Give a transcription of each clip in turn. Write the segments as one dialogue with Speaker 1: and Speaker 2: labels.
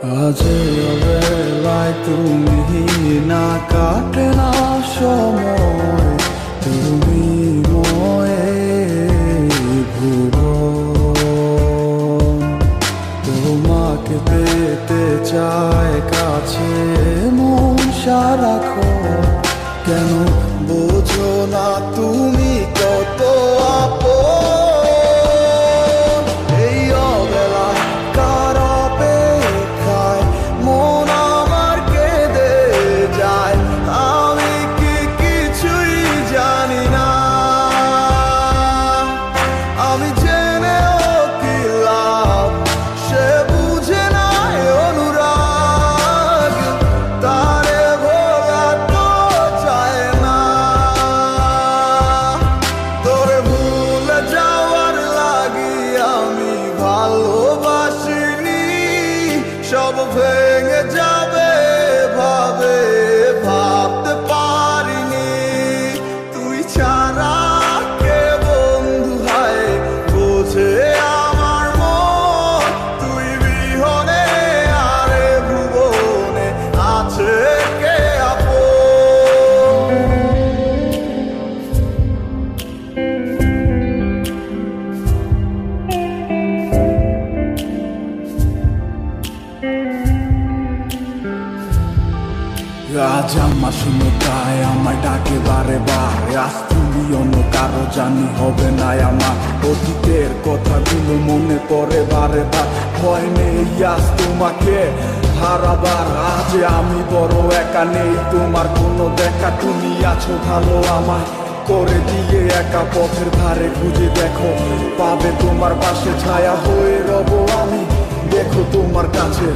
Speaker 1: আজ বেলায় তুমি না কাটে না সময়, তুমি ময়ে ভুবন। তোমাকে পেতে চায় কাছে মন সারাক্ষণ, কেন বোঝো না তুমি কত আপন। এই অবেলায় কার অপেক্ষায় মন আমার কেঁদে যায়, আমি কি কিছুই জানি না। আমি জেনেও কি লাভ, সে বুঝে না অনুরাগ, তারে ভোলা তো যায় না। তোরে ভুলে যাওয়ার লাগি আমি ভালোবাসিনি, সব ভেঙে যাবে ভাবে ভাবতে পারিনি। তুই ছাড়া কে বন্ধু হয় বোঝে আমার মন, তুই বিহনে আরে ভুবনে আছে কে আপন। আজ আমার শূন্যতায় আমায় ডাকে বারে বারে, আজ তুমি অন্য কারো জানি হবে না আমার। অতীতের কথাগুলো মনে পড়ে বারে বার, ভয় নেই আজ তোমাকে হারাবার। আজ আমি বড় একা, নেই তোমার কোনো দেখা, তুমি আছো ভালো আমায় করে দিয়ে একা। পথের ধারে খুঁজে দেখো, পাবে তোমার পাশে ছায়া হয়ে রব আমি। দেখো তোমার কাছে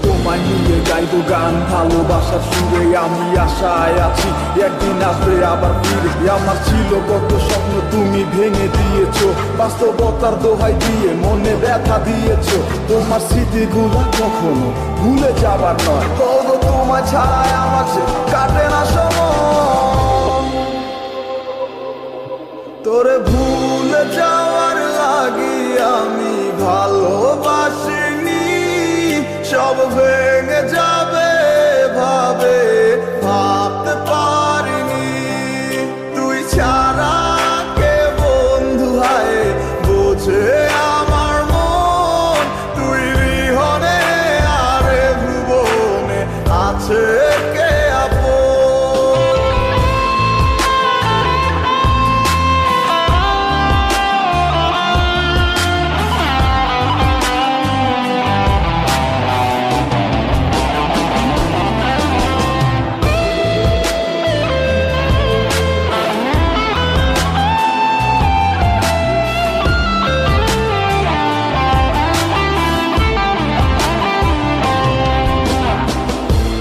Speaker 1: তোমায় নিয়ে গাইবো গান, ভালোবাসার সুরে আমি আশায় আছি একদিন আসবে আবার ফিরে। আমার ছিল কত স্বপ্ন তুমি ভেঙে দিয়েছো, বাস্তবতার দোহাই দিয়ে মনে ব্যথা দিয়েছো। তোমার স্মৃতিগুলো কখনো ভুলে যাবার নয়, তবু তোমায় ছাড়াই আমার সে কাটে না সময়। তোরে ভুলে যাওয়ার লাগি আমি ভালোবাসিনি, সব ভেঙে যাবে ভাবে ভাবতে পারিনি। তুই ছাড়া কে বন্ধু হয় বোঝে আমার মন, তুই বিহনে আরে ভুবনে আছে কে আপন।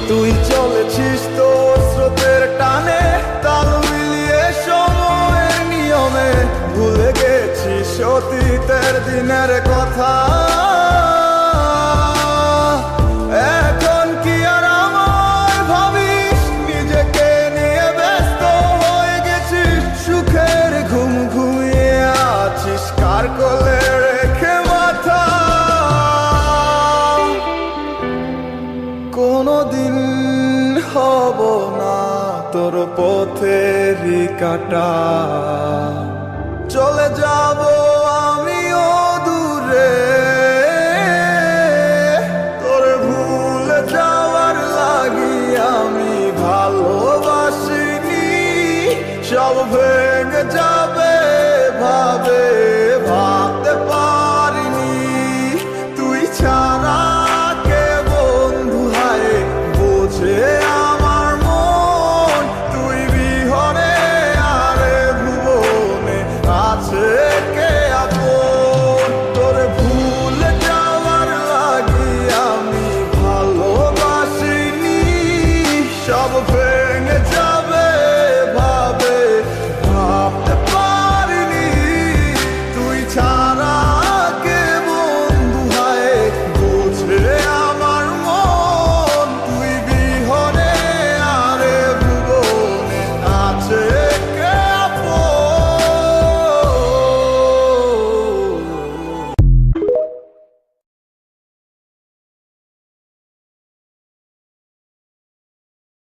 Speaker 1: তুই চলেছিস তোর স্রোতের টানে, তাল মিলিয়ে সময়ের নিয়মে, ভুলে গেছিস অতীতের দিনের কথা। এখন কি আর আমায় ভাবিস, নিজেকে নিয়ে ব্যস্ত হয়ে গেছিস, সুখের ঘুম ঘুমিয়ে আছিস কার কোলে রেখে মাথা। কোনদিন হব না তোর পথেরই কাটা, চলে যাব আমিও দূরে।